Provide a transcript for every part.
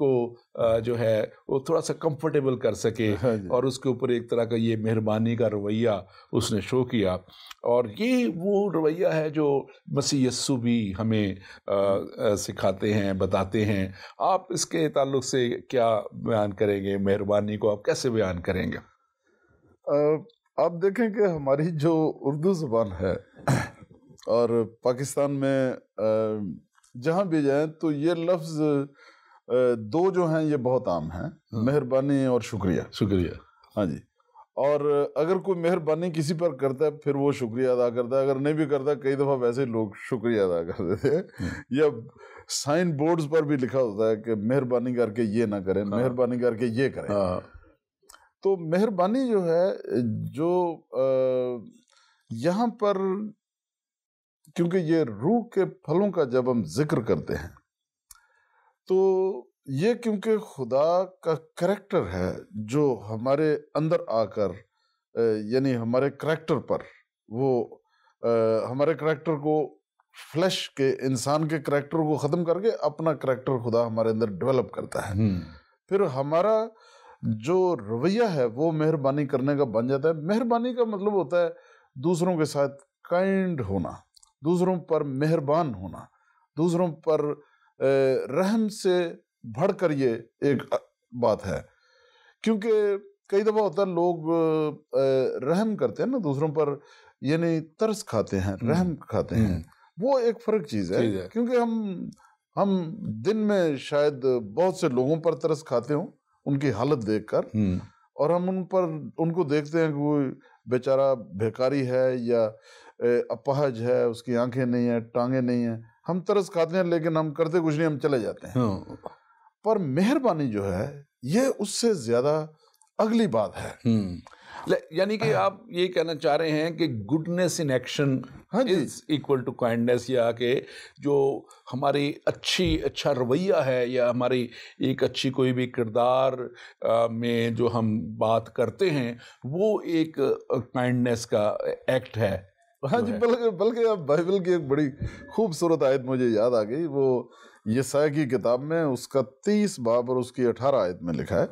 کو جو ہے وہ تھوڑا سا کمفرٹیبل کر سکے اور اس کے اوپر ایک طرح کا یہ مہربانی کا رویہ اس نے شو کیا. اور یہ وہ رویہ ہے جو مسیح یسوع بھی ہمیں سکھاتے ہیں, بتاتے ہیں. آپ اس کے تعلق سے کیا بیان کریں گے؟ مہربانی کو آپ کیسے بیان کریں گے؟ آپ دیکھیں کہ ہماری جو اردو زبان ہے اور پاکستان میں جہاں بھی جائیں تو یہ لفظ دو جو ہیں یہ بہت عام ہیں, مہربانی اور شکریہ. شکریہ. ہاں جی. اور اگر کوئی مہربانی کسی پر کرتا ہے پھر وہ شکریہ ادا کرتا ہے, اگر نہیں بھی کرتا کئی دفعہ ویسے لوگ شکریہ ادا کر دیتے ہیں. یا سائن بورڈز پر بھی لکھا ہوتا ہے کہ مہربانی کر کے یہ نہ کریں, مہربانی کر کے یہ کریں. تو مہربانی جو ہے جو یہاں پر, کیونکہ یہ روح کے پھلوں کا جب ہم ذکر کرتے ہیں تو یہ کیونکہ خدا کا کریکٹر ہے جو ہمارے اندر آ کر یعنی ہمارے کریکٹر پر وہ ہمارے کریکٹر کو فلیش کے انسان کے کریکٹر کو ختم کر کے اپنا کریکٹر خدا ہمارے اندر ڈیولپ کرتا ہے. پھر ہمارا جو رویہ ہے وہ مہربانی کرنے کا بن جاتا ہے. مہربانی کا مطلب ہوتا ہے دوسروں کے ساتھ کائنڈ ہونا, دوسروں پر مہربان ہونا, دوسروں پر رحم سے بڑھ کر یہ ایک بات ہے. کیونکہ کئی دفعہ ہوتا ہے لوگ رحم کرتے ہیں نا دوسروں پر, یعنی ترس کھاتے ہیں, رحم کھاتے ہیں, وہ ایک فرق چیز ہے. کیونکہ ہم دن میں شاید بہت سے لوگوں پر ترس کھاتے ہوں ان کی حالت دیکھ کر, اور ہم ان کو دیکھتے ہیں کہ کوئی بیچارہ بھیکاری ہے یا اپہج ہے, اس کی آنکھیں نہیں ہیں, ٹانگیں نہیں ہیں, ہم ترس کھاتے ہیں لیکن ہم کرتے کچھ نہیں, ہم چلے جاتے ہیں. پر مہربانی جو ہے یہ اس سے زیادہ اگلی بات ہے. یعنی کہ آپ یہ کہنا چاہ رہے ہیں کہ goodness in action is equal to kindness, یا کہ جو ہماری اچھا رویہ ہے یا ہماری ایک اچھی کوئی بھی کردار میں جو ہم بات کرتے ہیں وہ ایک کائنڈنس کا ایکٹ ہے. ہاں جی, بلکہ اب بائبل کی ایک بڑی خوبصورت آیت مجھے یاد آ گئی. وہ یسایا کی کتاب میں اس کا 30 باب اور اس کی 18 آیت میں لکھا ہے.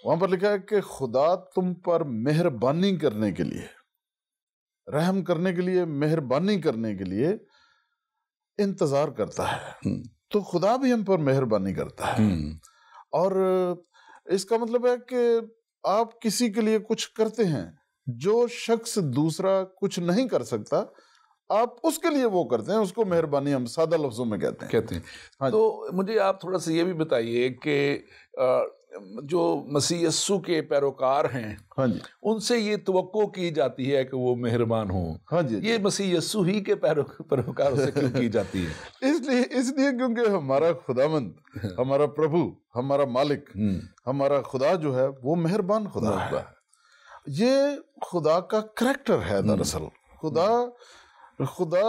وہاں پر لکھا ہے کہ خدا تم پر مہربانی کرنے کے لیے, رحم کرنے کے لیے, مہربانی کرنے کے لیے انتظار کرتا ہے. تو خدا بھی ہم پر مہربانی کرتا ہے. اور اس کا مطلب ہے کہ آپ کسی کے لیے کچھ کرتے ہیں جو شخص دوسرا کچھ نہیں کر سکتا, آپ اس کے لیے وہ کرتے ہیں, اس کو مہربانی ہم سادہ لفظوں میں کہتے ہیں. تو مجھے آپ تھوڑا سا یہ بھی بتائیے کہ جو مسیح یسوع کے پیروکار ہیں ان سے یہ توقع کی جاتی ہے کہ وہ مہربان ہوں, یہ مسیح یسوع ہی کے پیروکاروں سے کیوں کی جاتی ہے؟ اس لیے کیونکہ ہمارا خداوند, ہمارا پربھو, ہمارا مالک, ہمارا خدا جو ہے وہ مہربان خدا ہے. یہ خدا کا کریکٹر ہے. دراصل خدا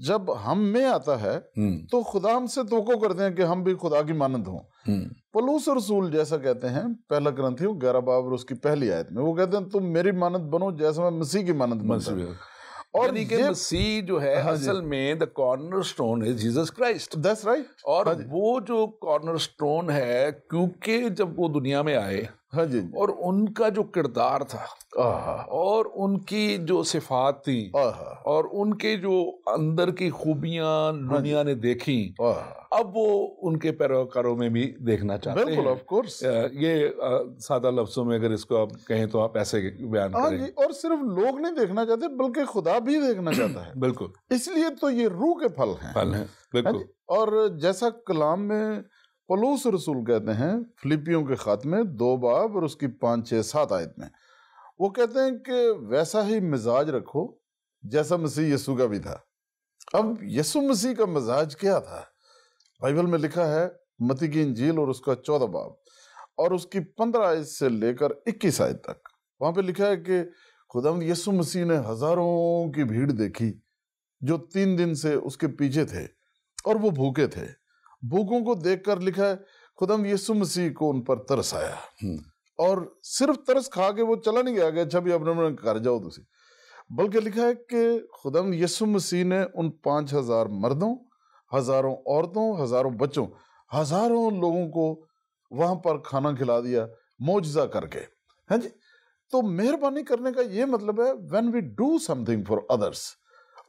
جب ہم میں آتا ہے تو خدا ہم سے توقع کرتے ہیں کہ ہم بھی خدا کی مانند ہوں. پولس رسول جیسا کہتے ہیں پہلا کرنتھیوں 11 باب اور اس کی پہلی آیت میں, وہ کہتے ہیں تم میری مانند بنو جیسا میں مسیح کی مانند بنتا ہوں. اور یعنی کہ مسیح جو ہے اصل میں the cornerstone is Jesus Christ. That's right. اور وہ جو cornerstone ہے, کیونکہ جب وہ دنیا میں آئے اور ان کا جو کردار تھا اور ان کی جو صفات تھی اور ان کے جو اندر کی خوبیاں دنیا نے دیکھی, اب وہ ان کے پیروکاروں میں بھی دیکھنا چاہتے ہیں. بالکل, آف کورس. یہ سادہ لفظوں میں اگر اس کو آپ کہیں تو آپ ایسے بیان کریں. اور صرف لوگ نہیں دیکھنا چاہتے بلکہ خدا بھی دیکھنا چاہتا ہے. بالکل, اس لیے تو یہ روح کے پھل ہیں. بالکل. اور جیسا کلام میں پولس رسول کہتے ہیں فلپیوں کے خط میں 2 باب اور اس کی 5, 6, 7 آیت میں, وہ کہتے ہیں کہ ویسا ہی مزاج رکھو جیسا مسیح یسوع کا بھی تھا. اب یسوع مسیح کا مزاج کیا تھا؟ بائبل میں لکھا ہے متی کی انجیل اور اس کا 14 باب اور اس کی 15 آیت سے لے کر 21 آیت تک. وہاں پہ لکھا ہے کہ خداوند یسوع مسیح نے ہزاروں کی بھیڑ دیکھی جو 3 دن سے اس کے پیچھے تھے اور وہ بھوکے تھے. بھوکوں کو دیکھ کر لکھا ہے خداوند یسوع مسیح کو ان پر ترس آیا, اور صرف ترس کھا کے وہ چلا نہیں گیا کہ اچھا بھی اپنے گھر جاؤ تسی, بلکہ لکھا ہے کہ خداوند یسوع مسیح نے ان 5000 مردوں, ہزاروں عورتوں, ہزاروں بچوں, ہزاروں لوگوں کو وہاں پر کھانا کھلا دیا معجزہ کر کے. ہاں جی. تو مہربانی کرنے کا یہ مطلب ہے when we do something for others.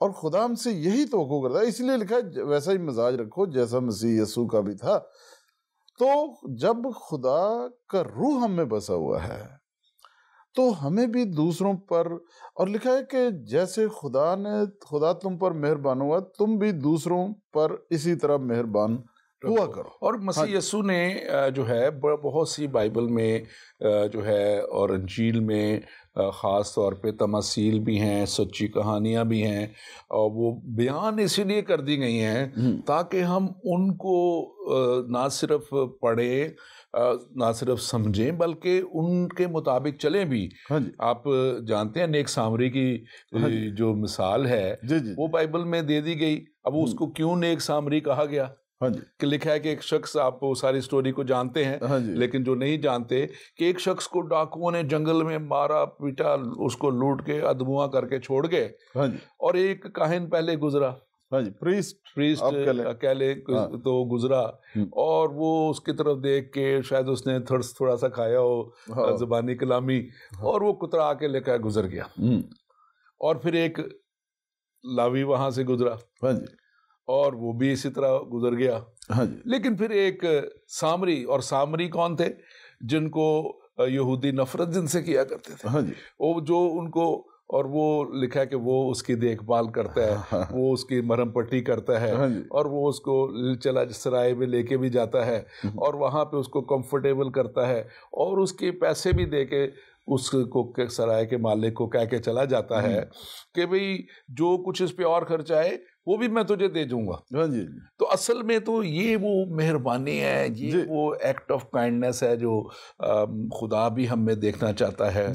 اور خدا ہم سے یہی توقع کرتا ہے، اس لیے لکھا ہے ویسا ہی مزاج رکھو جیسا مسیح یسوع کا بھی تھا. تو جب خدا کا روح ہم میں بسا ہوا ہے تو ہمیں بھی دوسروں پر، اور لکھا ہے کہ جیسے خدا تم پر مہربان ہوا تم بھی دوسروں پر اسی طرح مہربان ہوا کرو. اور مسیح یسوع نے جو ہے بہت سی بائبل میں جو ہے اور انجیل میں خاص طور پہ تماثیل بھی ہیں، سچی کہانیاں بھی ہیں، اور وہ بیان اسی لیے کر دی گئی ہیں تاکہ ہم ان کو نہ صرف پڑھیں، نہ صرف سمجھیں، بلکہ ان کے مطابق چلیں بھی. آپ جانتے ہیں نیک سامری کی جو مثال ہے وہ بائبل میں دے دی گئی. اب اس کو کیوں نیک سامری کہا گیا؟ کہ لکھا ہے کہ ایک شخص، آپ ساری سٹوری کو جانتے ہیں لیکن جو نہیں جانتے، کہ ایک شخص کو ڈاکوؤں نے جنگل میں مارا پیٹا، اس کو لوٹ کے ادموا کر کے چھوڑ گئے، اور ایک کاہن پہلے گزرا، پریسٹ اکیلے تو گزرا، اور وہ اس کی طرف دیکھ کے شاید اس نے تھوڑا سا کھایا ہو زبانی کلامی، اور وہ کترا آ کے لے کے گزر گیا. اور پھر ایک لاوی وہاں سے گزرا اور وہ بھی اسی طرح گزر گیا. لیکن پھر ایک سامری، اور سامری کون تھے؟ جن کو یہودی نفرت جن سے کیا کرتے تھے، وہ جو ان کو، اور وہ لکھا ہے کہ وہ اس کی دیکھ بھال کرتا ہے، وہ اس کی مرہم پٹی کرتا ہے، اور وہ اس کو چلا سرائے میں لے کے بھی جاتا ہے، اور وہاں پہ اس کو کمفرٹیبل کرتا ہے، اور اس کے پیسے بھی دے کے اس کو سرائے کے مالک کو کہہ کے چلا جاتا ہے کہ بھئی جو کچھ اس پہ اور خرچ آئے وہ بھی میں تجھے دے دوں گا. تو اصل میں تو یہ وہ مہربانی ہے، یہ وہ ایکٹ آف کائنڈنس ہے جو خدا بھی ہم میں دیکھنا چاہتا ہے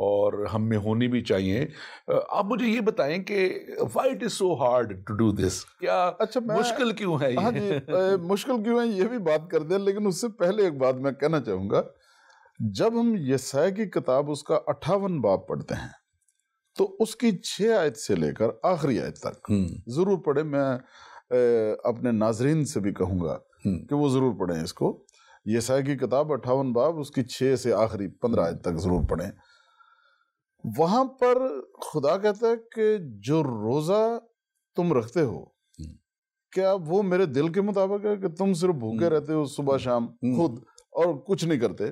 اور ہم میں ہونی بھی چاہیے. آپ مجھے یہ بتائیں کہ why it is so hard to do this؟ کیا مشکل کیوں ہے یہ؟ مشکل کیوں ہے یہ بھی بات کر دیں، لیکن اس سے پہلے ایک بات میں کہنا چاہوں گا. جب ہم یسایا کی کتاب اس کا 58 باب پڑھتے ہیں تو اس کی 6 آیت سے لے کر آخری آیت تک ضرور پڑھیں. میں اپنے ناظرین سے بھی کہوں گا کہ وہ ضرور پڑھیں اس کو. یسایا کی کتاب 58 باب اس کی 6 سے آخری 15 آیت تک ضرور پڑھیں. وہاں پر خدا کہتا ہے کہ جو روزہ تم رکھتے ہو کیا وہ میرے دل کے مطابق ہے کہ تم صرف بھوکے رہتے ہو صبح شام خود اور کچھ نہیں کرتے؟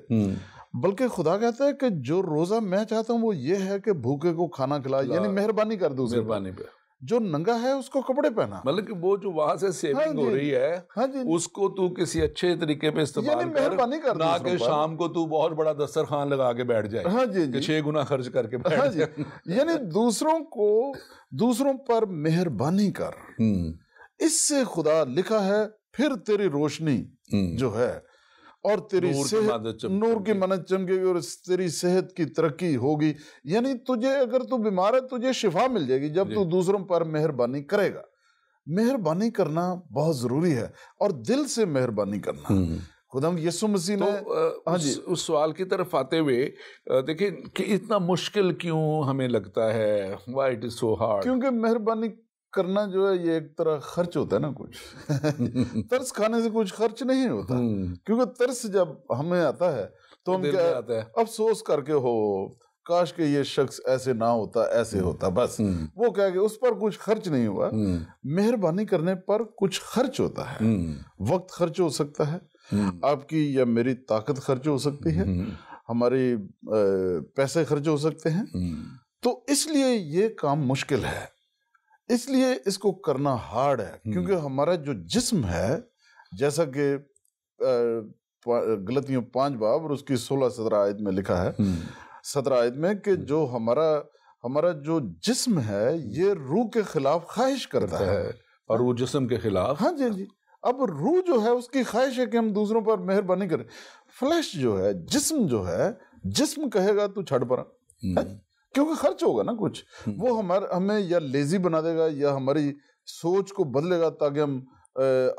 بلکہ خدا کہتا ہے کہ جو روزہ میں چاہتا ہوں وہ یہ ہے کہ بھوکے کو کھانا کھلا، یعنی مہربانی کر دو، مہربانی پہ. جو ننگا ہے اس کو کپڑے پہنا، مطلب کہ وہ جو وہاں سے سیونگ ہو رہی ہے اس کو تو کسی اچھے طریقے پہ استعمال کر، نہ کہ شام کو تو بہت بڑا دسترخوان لگا کے بیٹھ جائے کہ 6 گنا خرچ کر کے بیٹھ جائے. یعنی دوسروں پر مہربانی کر. اس سے خدا لکھا ہے پھر تیری روشنی جو ہے اور تیری صحت، نور کی مانند چمکے گی، اور تیری صحت کی ترقی ہوگی. یعنی تجھے اگر تو بیمار ہے تجھے شفا مل جائے گی جب تو دوسروں پر مہربانی کرے گا. مہربانی کرنا بہت ضروری ہے، اور دل سے مہربانی کرنا. خدا یسوع مسیح نے اس سوال کی طرف آتے ہوئے دیکھیں کہ اتنا مشکل کیوں ہمیں لگتا ہے، why it is so hard؟ کیونکہ مہربانی کرنا جو ہے یہ ایک طرح خرچ ہوتا ہے نا. کچھ ترس کھانے سے کچھ خرچ نہیں ہوتا، کیونکہ ترس جب ہمیں آتا ہے تو ہم کیا افسوس کر کے ہو کاش کہ یہ شخص ایسے نہ ہوتا، ایسے ہوتا، بس وہ کہہ کہ اس پر کچھ خرچ نہیں ہوا. مہربانی کرنے پر کچھ خرچ ہوتا ہے. وقت خرچ ہو سکتا ہے، آپ کی یا میری طاقت خرچ ہو سکتی ہے، ہماری پیسے خرچ ہو سکتے ہیں. تو اس لیے یہ کام مشکل ہے، اس لیے اس کو کرنا ہارڈ ہے. کیونکہ ہمارا جو جسم ہے، جیسا کہ غلطیوں 5 باب اور اس کی 16-17 آیت میں لکھا ہے، 17 آیت میں، کہ جو ہمارا جو جسم ہے یہ روح کے خلاف خواہش کرتا ہے، اور وہ جسم کے خلاف. ہاں جی. اب روح جو ہے اس کی خواہش ہے کہ ہم دوسروں پر مہربانی کریں. فلیش جو ہے، جسم جو ہے، جسم کہے گا تو چھڑ پڑا، کیونکہ خرچ ہوگا نا کچھ. وہ ہمیں یا لیزی بنا دے گا یا ہماری سوچ کو بدلے گا تاکہ ہم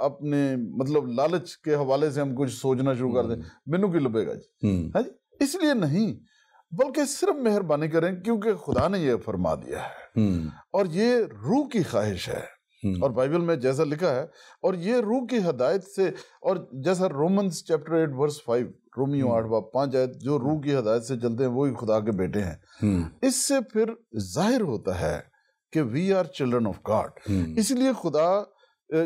اپنے مطلب لالچ کے حوالے سے ہم کچھ سوچنا شروع کر دیں. مینو کی لبے گا جی. اس لیے نہیں، بلکہ صرف مہربانی کریں کیونکہ خدا نے یہ فرما دیا ہے، اور یہ روح کی خواہش ہے. اور بائبل میں جیسا لکھا ہے، اور یہ روح کی ہدایت سے، اور جیسا رومنز چیپٹر 8 ورس 5، رومیو 8:5 آیت، جو روح کی ہدایت سے چلتے ہیں وہی خدا کے بیٹے ہیں۔ اس سے پھر ظاہر ہوتا ہے کہ we are children of God, اس لیے خدا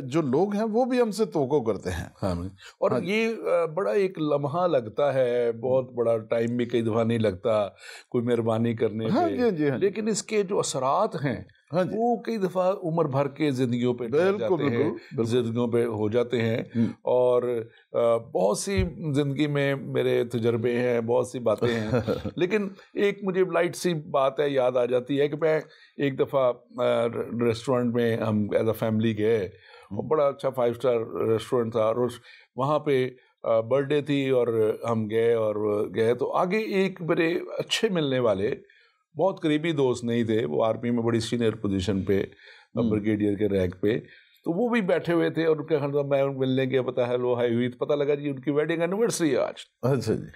جو لوگ ہیں وہ بھی ہم سے توقع کرتے ہیں۔ اور یہ بڑا ایک لمحہ لگتا ہے، بہت بڑا ٹائم بھی کئی دفعہ نہیں لگتا کوئی مہربانی کرنے پہ، لیکن اس کے جو اثرات ہیں وہ کئی دفعہ عمر بھر کے زندگیوں پہ زندگیوں پہ ہو جاتے ہیں۔ اور بہت سی زندگی میں میرے تجربے ہیں، بہت سی باتیں ہیں، لیکن ایک مجھے لائٹ سی بات ہے یاد آ جاتی ہے کہ میں ایک دفعہ ریسٹورنٹ میں ہم ایز اے فیملی گئے، بڑا اچھا 5 اسٹار ریسٹورنٹ تھا، اور وہاں پہ برتھ ڈے تھی اور ہم گئے تو آگے ایک بڑے اچھے ملنے والے بہت قریبی دوست نہیں تھے، وہ آرمی میں بڑی سینئر پوزیشن پہ، بریگیڈیئر کے رینک پہ، تو وہ بھی بیٹھے ہوئے تھے، اور ان کے میں ملنے گیا، پتا ہیلو ہائی ہوئی، تو پتہ لگا جی ان کی ویڈنگ اینیورسری ہے آج۔ اچھا جی۔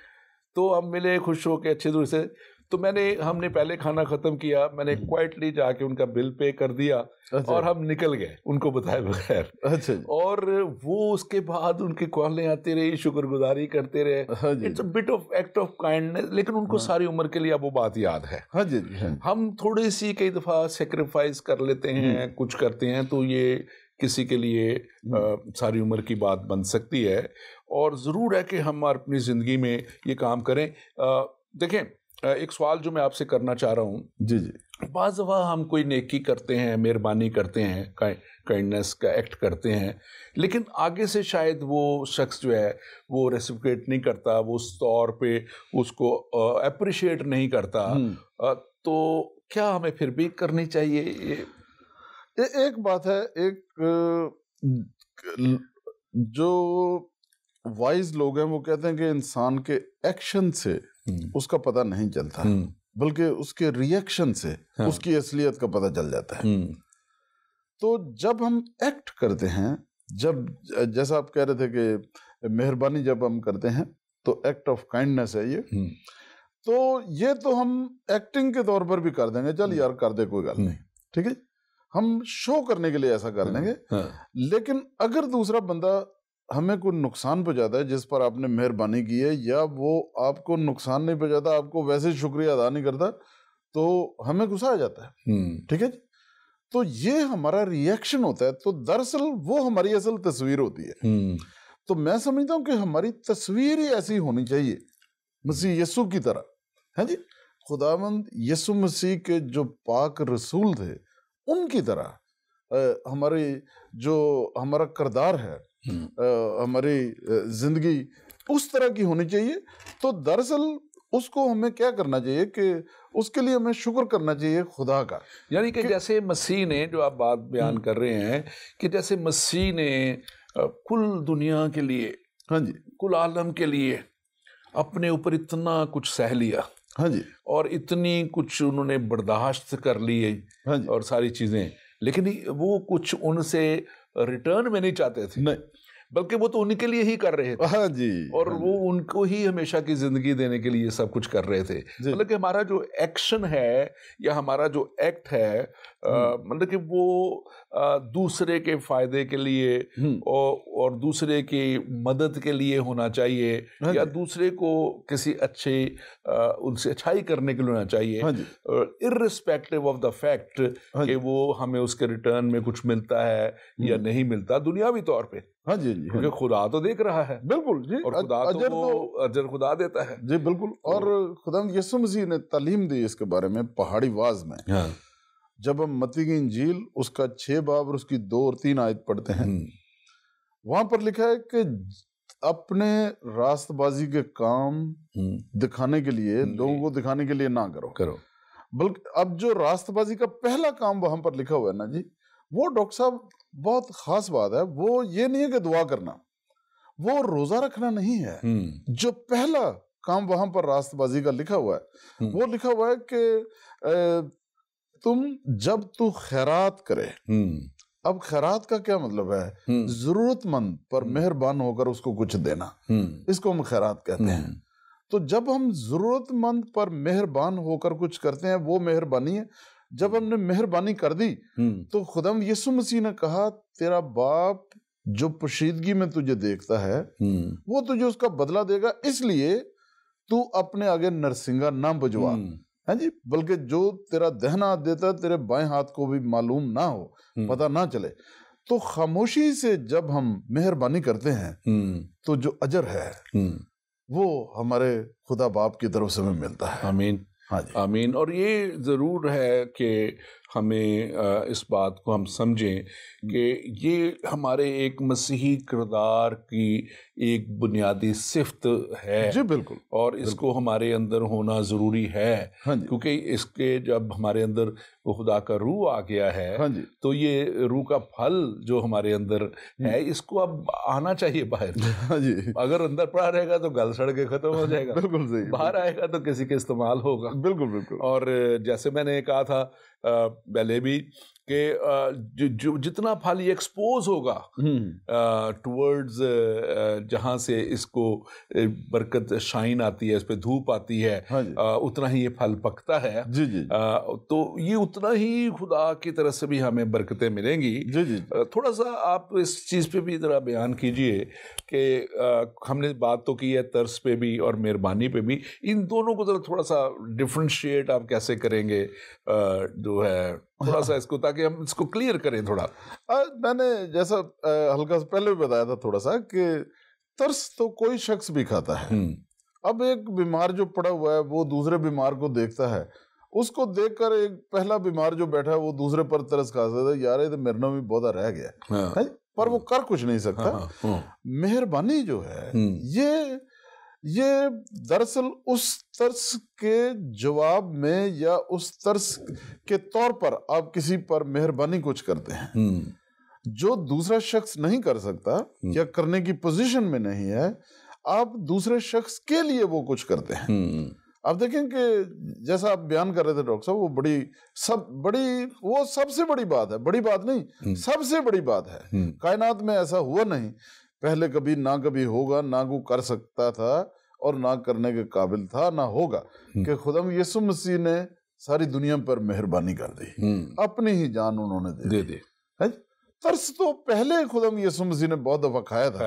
تو ہم ملے خوش ہو کے اچھے طور سے، تو ہم نے پہلے کھانا ختم کیا، میں نے کوائٹلی جا کے ان کا بل پے کر دیا اور ہم نکل گئے ان کو بتائے بغیر۔ اور وہ اس کے بعد ان کی کالیں آتی رہی، شکر گزاری کرتے رہے، it's a bit of act of kindness, لیکن ان کو ساری عمر کے لیے اب وہ بات یاد ہے۔ ہم تھوڑی سی کئی دفعہ سیکریفائز کر لیتے ہیں، کچھ کرتے ہیں، تو یہ کسی کے لیے ساری عمر کی بات بن سکتی ہے، اور ضرور ہے کہ ہم اپنی زندگی میں یہ کام کریں۔ دیکھیں، ایک سوال جو میں آپ سے کرنا چاہ رہا ہوں، جی، بعض دفعہ ہم کوئی نیکی کرتے ہیں، مہربانی کرتے ہیں، کائنڈنس کا ایکٹ کرتے ہیں، لیکن آگے سے شاید وہ شخص جو ہے وہ ریسپریٹ نہیں کرتا، وہ اس طور پہ اس کو اپریشیٹ نہیں کرتا، تو کیا ہمیں پھر بھی کرنی چاہیے؟ ایک بات ہے، ایک جو وائز لوگ ہیں وہ کہتے ہیں کہ انسان کے ایکشن سے اس کا پتہ نہیں چلتا، بلکہ اس کے ری ایکشن سے اس کی اصلیت کا پتہ چل جاتا ہے۔ تو جب ہم ایکٹ کرتے ہیں، جب جیسا آپ کہہ رہے تھے کہ مہربانی جب ہم کرتے ہیں تو ایکٹ آف کائنڈنس ہے یہ تو ہم ایکٹنگ کے طور پر بھی کر دیں گے، چل یار کر دے کوئی گل نہیں، ٹھیک ہے، ہم شو کرنے کے لیے ایسا کر دیں گے۔ لیکن اگر دوسرا بندہ ہمیں کوئی نقصان پہنچاتا ہے جس پر آپ نے مہربانی کی ہے، یا وہ آپ کو نقصان نہیں پہنچاتا، آپ کو ویسے شکریہ ادا نہیں کرتا، تو ہمیں غصہ آ جاتا ہے، ٹھیک ہے جی۔ تو یہ ہمارا ری ایکشن ہوتا ہے، تو دراصل وہ ہماری اصل تصویر ہوتی ہے۔ تو میں سمجھتا ہوں کہ ہماری تصویر ہی ایسی ہونی چاہیے، مسیح یسوع کی طرح، ہے جی، خداوند یسوع مسیح کے جو پاک رسول تھے ان کی طرح ہمارا کردار ہے، ہماری زندگی اس طرح کی ہونی چاہیے۔ تو دراصل اس کو ہمیں کیا کرنا چاہیے کہ اس کے لیے ہمیں شکر کرنا چاہیے خدا کا، یعنی کہ جیسے مسیح نے، جو آپ بات بیان کر رہے ہیں، کہ جیسے مسیح نے کل دنیا کے لیے، کل عالم کے لیے اپنے اوپر اتنا کچھ سہ لیا، اور اتنی کچھ انہوں نے برداشت کر لیے اور ساری چیزیں، لیکن وہ کچھ ان سے ریٹرن میں نہیں چاہتے تھے، بلکہ وہ تو ان کے لیے ہی کر رہے تھے، اور وہ ان کو ہی ہمیشہ کی زندگی دینے کے لیے سب کچھ کر رہے تھے۔ مطلب کہ ہمارا جو ایکشن ہے یا ہمارا جو ایکٹ ہے، مطلب کہ وہ دوسرے کے فائدے کے لیے اور دوسرے کی مدد کے لیے ہونا چاہیے، یا دوسرے کو کسی ان سے اچھائی کرنے کے لیے ہونا چاہیے، irrespective of the fact کہ وہ ہمیں اس کے ریٹرن میں کچھ ملتا ہے یا نہیں ملتا دنیاوی طور پہ، کیونکہ خدا تو دیکھ رہا ہے، بالکل جی، اور خدا تو اجر خدا دیتا ہے جی، بالکل۔ اور خدا یسوع مسیح نے تعلیم دی اس کے بارے میں پہاڑی واز میں، جب ہم متی کی انجیل اس کا 6 باب اور اس کی 2 اور 3 آیت پڑھتے ہیں، وہاں پر لکھا ہے کہ اپنے راست بازی کے کام دکھانے کے لیے، لوگوں کو دکھانے کے لیے نہ کرو، بلکہ اب جو راست بازی کا پہلا کام وہاں پر لکھا ہوا ہے نا جی، وہ ڈاکٹر صاحب بہت خاص بات ہے، وہ یہ نہیں ہے کہ دعا کرنا، وہ روزہ رکھنا نہیں ہے۔ جو پہلا کام وہاں پر راست بازی کا لکھا ہوا ہے، وہ لکھا ہوا ہے کہ جب تو خیرات کرے۔ اب خیرات کا کیا مطلب ہے؟ ضرورت مند پر مہربان ہو کر اس کو کچھ دینا، اس کو ہم خیرات کہتے ہیں۔ تو جب ہم ضرورت مند پر مہربان ہو کر کچھ کرتے ہیں، وہ مہربانی ہے۔ جب ہم نے مہربانی کر دی تو خداوند یسوع مسیح نے کہا تیرا باپ جو پوشیدگی میں تجھے دیکھتا ہے وہ تجھے اس کا بدلہ دے گا، اس لیے تو اپنے آگے نرسنگا نہ بجوا، ہاں جی، بلکہ جو تیرا دہنا ہاتھ دیتا ہے تیرے بائیں ہاتھ کو بھی معلوم نہ ہو، پتہ نہ چلے۔ تو خاموشی سے جب ہم مہربانی کرتے ہیں تو جو اجر ہے وہ ہمارے خدا باپ کی طرف سے ہمیں ملتا ہے۔ آمین، ہاں جی، آمین۔ اور یہ ضرور ہے کہ ہمیں اس بات کو ہم سمجھیں کہ یہ ہمارے ایک مسیحی کردار کی ایک بنیادی صفت ہے، جی بالکل، اور اس کو ہمارے اندر ہونا ضروری ہے، ہاں جی، کیونکہ اس کے جب ہمارے اندر وہ خدا کا روح آ گیا ہے ہاں جی، تو یہ روح کا پھل جو ہمارے اندر ہے اس کو اب آنا چاہیے باہر۔ ہاں جی، اگر اندر پڑا رہے گا تو گل سڑ کے ختم ہو جائے گا، بالکل صحیح، باہر آئے گا تو کسی کے استعمال ہوگا۔ بالکل بالکل، اور جیسے میں نے کہا تھا پہلے بھی کہ جتنا پھل یہ ایکسپوز ہوگا ٹورڈز جہاں سے اس کو برکت شائن آتی ہے، اس پہ دھوپ آتی ہے، اتنا ہی یہ پھل پکتا ہے، جی جی، تو یہ اتنا ہی خدا کی طرف سے بھی ہمیں برکتیں ملیں گی۔ جی جی، تھوڑا سا آپ اس چیز پہ بھی ذرا بیان کیجئے کہ ہم نے بات تو کی ہے ترس پہ بھی اور مہربانی پہ بھی، ان دونوں کو ذرا تھوڑا سا ڈفرینشیٹ آپ کیسے کریں گے جو ہے تھوڑا سا اس کو، تاکہ ہم اس کو کلیئر کریں تھوڑا۔ میں نے جیسا ہلکا سا پہلے بھی بتایا تھا تھوڑا سا کہ ترس تو کوئی شخص بھی کھاتا ہے۔ اب ایک بیمار جو پڑا ہوا ہے وہ دوسرے بیمار کو دیکھتا ہے، اس کو دیکھ کر ایک پہلا بیمار جو بیٹھا ہے وہ دوسرے پر ترس کھا سکتا ہے، یار یہ تو میرے نام بھی بہت رہ گیا، پر وہ کر کچھ نہیں سکتا۔ مہربانی جو ہے یہ دراصل اس ترس کے جواب میں یا اس ترس کے طور پر آپ کسی پر مہربانی کچھ کرتے ہیں جو دوسرا شخص نہیں کر سکتا یا کرنے کی پوزیشن میں نہیں ہے، آپ دوسرے شخص کے لیے وہ کچھ کرتے ہیں۔ آپ دیکھیں کہ جیسا آپ بیان کر رہے تھے ڈاکٹر صاحب، وہ سب سے بڑی بات ہے، بڑی بات نہیں، سب سے بڑی بات ہے۔ کائنات میں ایسا ہوا نہیں پہلے کبھی، نہ کبھی ہوگا، نہ کو کر سکتا تھا اور نہ کرنے کے قابل تھا، نہ ہوگا، کہ خداوند یسوع مسیح نے ساری دنیا پر مہربانی کر دی، اپنی ہی جان انہوں نے دے دی۔ ترس تو پہلے خداوند یسوع مسیح نے بہت دفعہ کھایا تھا،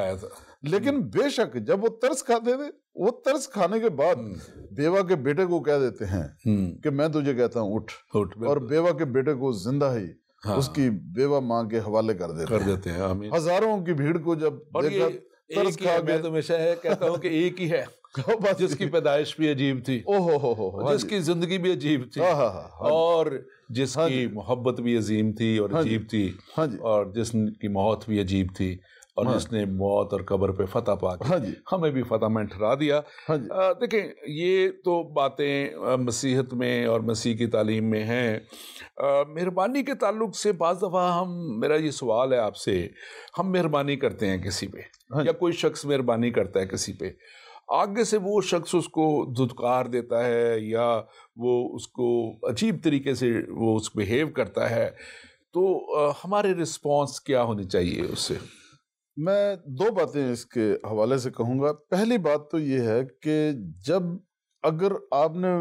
لیکن بے شک جب وہ ترس کھاتے تھے، وہ ترس کھانے کے بعد بیوہ کے بیٹے کو کہہ دیتے ہیں کہ میں تجھے کہتا ہوں اٹھ، اور بیوہ کے بیٹے کو زندہ ہی اس کی بیوہ ماں کے حوالے کر دیتے ہیں۔ ہزاروں کی بھیڑ کو جب دیکھا ترس کھا میں تو ہمیشہ کہتا ہوں کہ ایک ہی ہے جس کی پیدائش بھی عجیب تھی، جس کی زندگی بھی عجیب تھی، اور جس کی محبت بھی عظیم تھی اور عجیب تھی، اور جس کی موت بھی عجیب تھی، اور جس نے موت اور قبر پہ فتح پا کے ہمیں بھی فتح میں ٹھہرا دیا۔ دیکھیں یہ تو باتیں مسیحت میں اور مسیح کی تعلیم میں ہیں۔ مہربانی کے تعلق سے بعض دفعہ میرا یہ سوال ہے آپ سے، ہم مہربانی کرتے ہیں کسی پہ، یا کوئی شخص مہربانی کرتا ہے کسی پہ، آگے سے وہ شخص اس کو دھتکار دیتا ہے یا وہ اس کو عجیب طریقے سے وہ اس بہیو کرتا ہے، تو ہمارے رسپانس کیا ہونی چاہیے اس سے؟ میں دو باتیں اس کے حوالے سے کہوں گا۔ پہلی بات تو یہ ہے کہ اگر آپ نے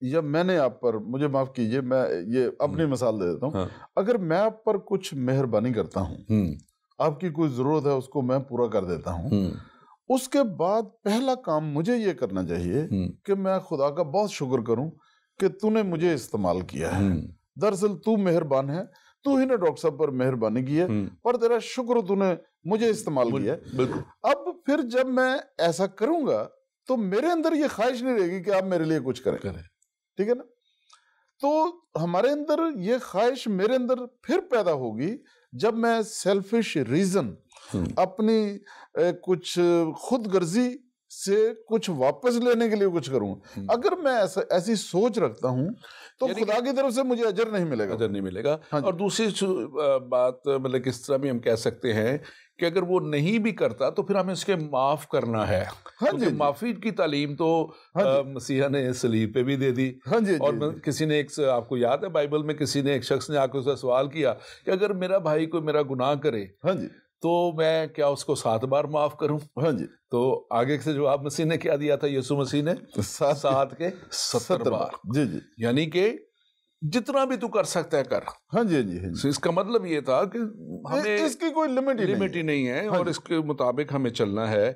یا میں نے آپ پر، مجھے معاف کیجئے میں یہ اپنی مثال دے دیتا ہوں، اگر میں آپ پر کچھ مہربانی کرتا ہوں، آپ کی کوئی ضرورت ہے اس کو میں پورا کر دیتا ہوں، اس کے بعد پہلا کام مجھے یہ کرنا چاہیے کہ میں خدا کا بہت شکر کروں کہ تو نے مجھے استعمال کیا ہے۔ دراصل تو مہربان ہے، تو ہی نے ڈاکٹر صاحب پر مہربانی کی ہے، اور تیرا شکر تو نے مجھے استعمال کیا ہے۔ اب پھر جب میں ایسا کروں گا تو میرے اندر یہ خواہش نہیں رہے گی کہ آپ میرے لیے کچھ کریں، ٹھیک ہے نا؟ تو ہمارے اندر یہ خواہش میرے اندر پھر پیدا ہوگی جب میں سیلفش ریزن، اپنی کچھ خود غرضی سے کچھ واپس لینے کے لیے کچھ کروں۔ اگر میں ایسی سوچ رکھتا ہوں تو خدا کی طرف سے مجھے اجر نہیں ملے گا، اور دوسری بات مطلب کس طرح بھی ہم کہہ سکتے ہیں کہ اگر وہ نہیں بھی کرتا تو پھر ہمیں اس کے معاف کرنا ہے، کیونکہ معافی کی تعلیم تو مسیح نے صلیب پہ بھی دے دی۔ اور کسی نے آپ کو یاد ہے بائبل میں کسی نے، ایک شخص نے آ کے اسے سوال کیا کہ اگر میرا بھائی کوئی میرا گناہ کرے تو میں کیا اس کو 7 بار معاف کروں؟ تو آگے سے جواب مسیح نے کیا دیا تھا، یسوع مسیح نے 7 کے 70 بار، یعنی کہ جتنا بھی تو کر سکتا ہے کر. ہاں جی ہاں جی. اس کا مطلب یہ تھا کہ ہمیں اس کی کوئی لمٹ ہی نہیں ہے اور اس کے مطابق ہمیں چلنا ہے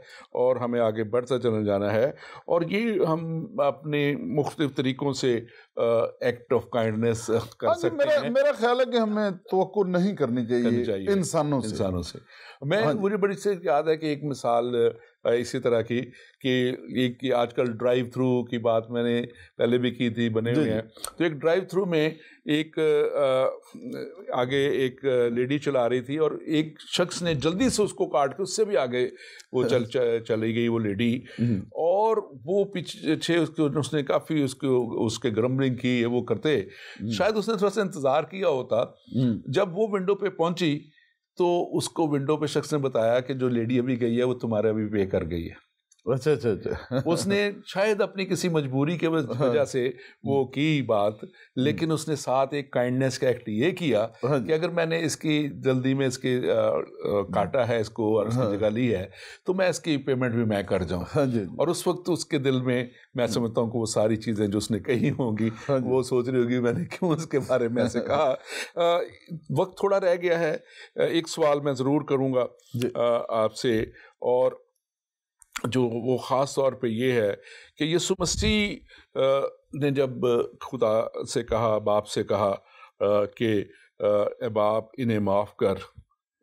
اور ہمیں آگے بڑھتا چلنا جانا ہے. اور یہ ہم اپنے مختلف طریقوں سے ایکٹ آف کائنڈنیس کر سکتے ہیں. میرا خیال ہے کہ ہمیں توقع نہیں کرنی چاہیے انسانوں سے. مجھے بڑی سے یاد ہے کہ ایک مثال اسی طرح کی کہ ایک آج کل ڈرائیو تھرو کی بات میں نے پہلے بھی کی تھی, بنے ہوئے ہیں. تو ایک ڈرائیو تھرو میں ایک آگے ایک لیڈی چلا رہی تھی اور ایک شخص نے جلدی سے اس کو کاٹ کے اس سے بھی آگے وہ چلی گئی وہ لیڈی, اور وہ پیچھے اس نے کافی اس کے گرمبلنگ کی وہ کرتے. شاید اس نے تھوڑا سا انتظار کیا ہوتا. جب وہ ونڈو پہ پہنچی تو اس کو ونڈو پہ شخص نے بتایا کہ جو لیڈی ابھی گئی ہے وہ تمہارے ابھی پے کر گئی ہے. اچھا اچھا اچھا. اس نے شاید اپنی کسی مجبوری کی وجہ سے وہ کی بات, لیکن اس نے ساتھ ایک کائنڈنیس کا ایکٹ یہ کیا کہ اگر میں نے اس کی جلدی میں اس کی کاٹا ہے اس کو اور اس کی جگہ لی ہے تو میں اس کی پیمنٹ بھی میں کر جاؤں. اور اس وقت اس کے دل میں سمجھتا ہوں کہ وہ ساری چیزیں جو اس نے کہی ہوں گی وہ سوچ رہی ہوگی میں نے کیوں اس کے بارے میں ایسے کہا. وقت تھوڑا رہ گیا ہے, ایک سوال میں ضرور کروں گا آپ سے, اور جو وہ خاص طور پہ یہ ہے کہ یسوع مسیح نے جب خدا سے کہا, باپ سے کہا کہ اے باپ انہیں معاف کر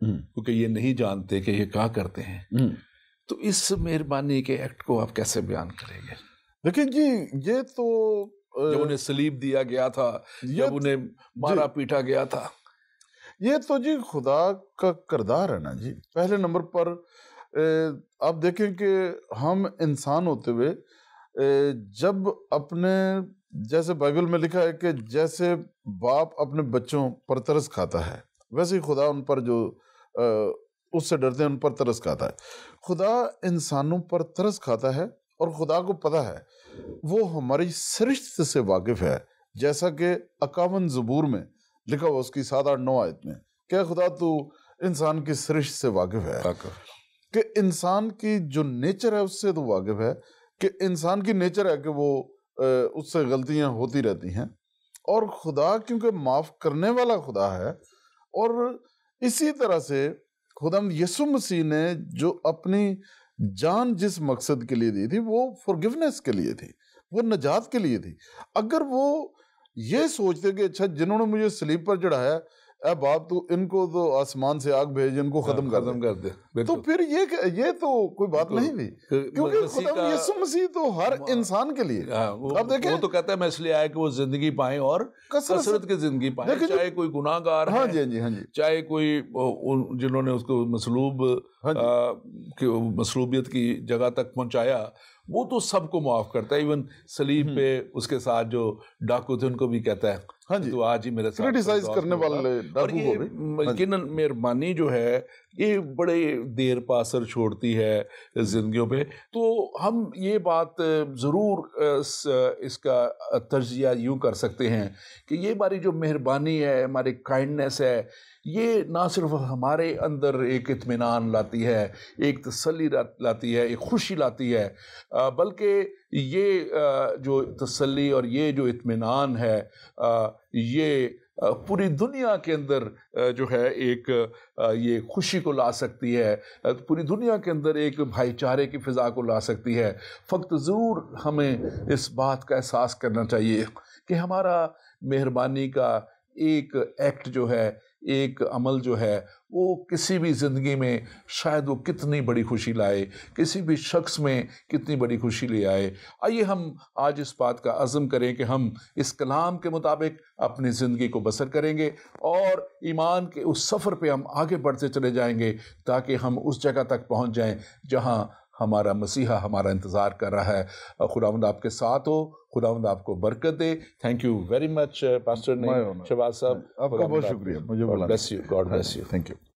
کیونکہ یہ نہیں جانتے کہ یہ کیا کرتے ہیں, تو اس مہربانی کے ایکٹ کو آپ کیسے بیان کریں گے؟ دیکھیں جی, یہ تو جب انہیں صلیب دیا گیا تھا, جب انہیں مارا پیٹا گیا تھا, یہ تو جی خدا کا کردار ہے نا جی. پہلے نمبر پر آپ دیکھیں کہ ہم انسان ہوتے ہوئے جب اپنے, جیسے بائبل میں لکھا ہے کہ جیسے باپ اپنے بچوں پر ترس کھاتا ہے ویسے ہی خدا ان پر جو اس سے ڈرتے ہیں ان پر ترس کھاتا ہے. خدا انسانوں پر ترس کھاتا ہے اور خدا کو پتہ ہے وہ ہماری سرشت سے واقف ہے, جیسا کہ 51 زبور میں لکھا ہوا اس کی 7-8-9 آیت میں کہ خدا تو انسان کی سرشت سے واقف ہے, کہ انسان کی جو نیچر ہے اس سے تو واقف ہے, کہ انسان کی نیچر ہے کہ وہ اس سے غلطیاں ہوتی رہتی ہیں, اور خدا کیونکہ معاف کرنے والا خدا ہے. اور اسی طرح سے خداوند یسوع مسیح نے جو اپنی جان جس مقصد کے لیے دی تھی وہ فورگیونیس کے لیے تھی, وہ نجات کے لیے تھی. اگر وہ یہ سوچتے کہ اچھا جنہوں نے مجھے صلیب پر چڑھایا اے باپ تو ان کو تو آسمان سے آگ بھیج, ان کو ختم کر دے, تو پھر یہ تو کوئی بات نہیں ہوئی, کیونکہ خدا یسوع مسیح تو ہر انسان کے لیے. اب دیکھیں وہ تو کہتا ہے میں اس لیے آیا کہ وہ زندگی پائیں اور کثرت کی زندگی پائیں, چاہے کوئی گناہ گار ہے, چاہے کوئی جنہوں نے اس کو مصلوبیت کی جگہ تک پہنچایا, وہ تو سب کو معاف کرتا ہے. ایون صلیب پہ اس کے ساتھ جو ڈاکو تھے ان کو بھی کہتا ہے تو آج ہی میرے ساتھ کرٹیسائز کرنے والے ڈاکو کو بھی. یقیناً مہربانی جو ہے یہ بڑے دیر پا اثر چھوڑتی ہے زندگیوں پہ. تو ہم یہ بات ضرور اس کا تجزیہ یوں کر سکتے ہیں کہ یہ ہماری جو مہربانی ہے, ہماری کائنڈنیس ہے, یہ نہ صرف ہمارے اندر ایک اطمینان لاتی ہے, ایک تسلی لاتی ہے, ایک خوشی لاتی ہے, بلکہ یہ جو تسلی اور یہ جو اطمینان ہے یہ پوری دنیا کے اندر جو ہے ایک یہ خوشی کو لا سکتی ہے, پوری دنیا کے اندر ایک بھائی چارے کی فضا کو لا سکتی ہے. فقط ضرور ہمیں اس بات کا احساس کرنا چاہیے کہ ہمارا مہربانی کا ایک ایکٹ جو ہے, ایک عمل جو ہے, وہ کسی بھی زندگی میں شاید وہ کتنی بڑی خوشی لائے, کسی بھی شخص میں کتنی بڑی خوشی لے آئے. آئیے ہم آج اس بات کا عزم کریں کہ ہم اس کلام کے مطابق اپنی زندگی کو بسر کریں گے اور ایمان کے اس سفر پہ ہم آگے بڑھتے چلے جائیں گے تاکہ ہم اس جگہ تک پہنچ جائیں جہاں ہمارا مسیحا ہمارا انتظار کر رہا ہے. خداوند آپ کے ساتھ ہو, خداوند آپ کو برکت دے. Thank you very much pastor Shahbaz صاحب, آپ کا بہت شکریہ. God bless you. God bless you. Thank you.